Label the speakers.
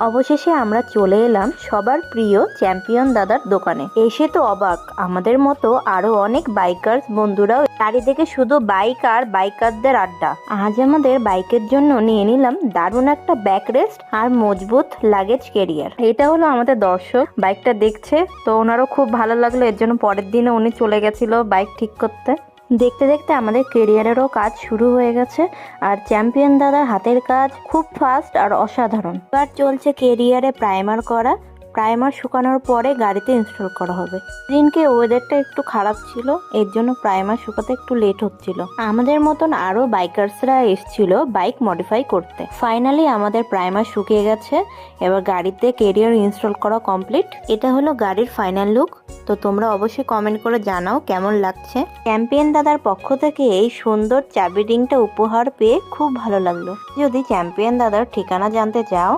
Speaker 1: অবশেষে আমরা চলে এলাম সবার প্রিয় চ্যাম্পিয়ন দাদার দোকানে। এসে তো অবাক, আমাদের মতো আরো অনেক বাইকার্স বন্ধুরাও চারিদিকে শুধু বাইক আর বাইকারদের আড্ডা। আজ আমাদের বাইকের জন্য নিয়ে নিলাম দারুণ একটা ব্যাক রেস্ট আর মজবুত লাগেজ ক্যারিয়ার। এটা হলো আমাদের দর্শক, বাইকটা দেখছে তো ওনারও খুব ভালো লাগলো, এর জন্য পরের দিনে উনি চলে গেছিল বাইক ঠিক করতে। দেখতে দেখতে আমাদের কেরিয়ারেরও কাজ শুরু হয়ে গেছে, আর চ্যাম্পিয়ন দাদার হাতের কাজ খুব ফাস্ট আর অসাধারণ। এবার চলছে কেরিয়ারে প্রাইমার করা। প্রাইমার শুকানোর পরে গাড়িতে ইনস্টল করা হবে। দিনকে ওয়েদারটা একটু খারাপ ছিল, এর জন্য প্রাইমার শুকাতে একটু লেট হচ্ছিল। আমাদের মতন আরো বাইকার্সরা এসেছিল বাইক মডিফাই করতে। ফাইনালি আমাদের প্রাইমার শুকিয়ে গেছে, এবার গাড়িতে কেরিয়ার ইনস্টল করা কমপ্লিট। এটা হলো গাড়ির ফাইনাল লুক। তো তোমরা অবশ্যই কমেন্ট করে জানাও কেমন লাগছে। চ্যাম্পিয়ন দাদার পক্ষ থেকে এই সুন্দর চাবি রিংটা উপহার পেয়ে খুব ভালো লাগলো। যদি চ্যাম্পিয়ন দাদার ঠিকানা জানতে চাও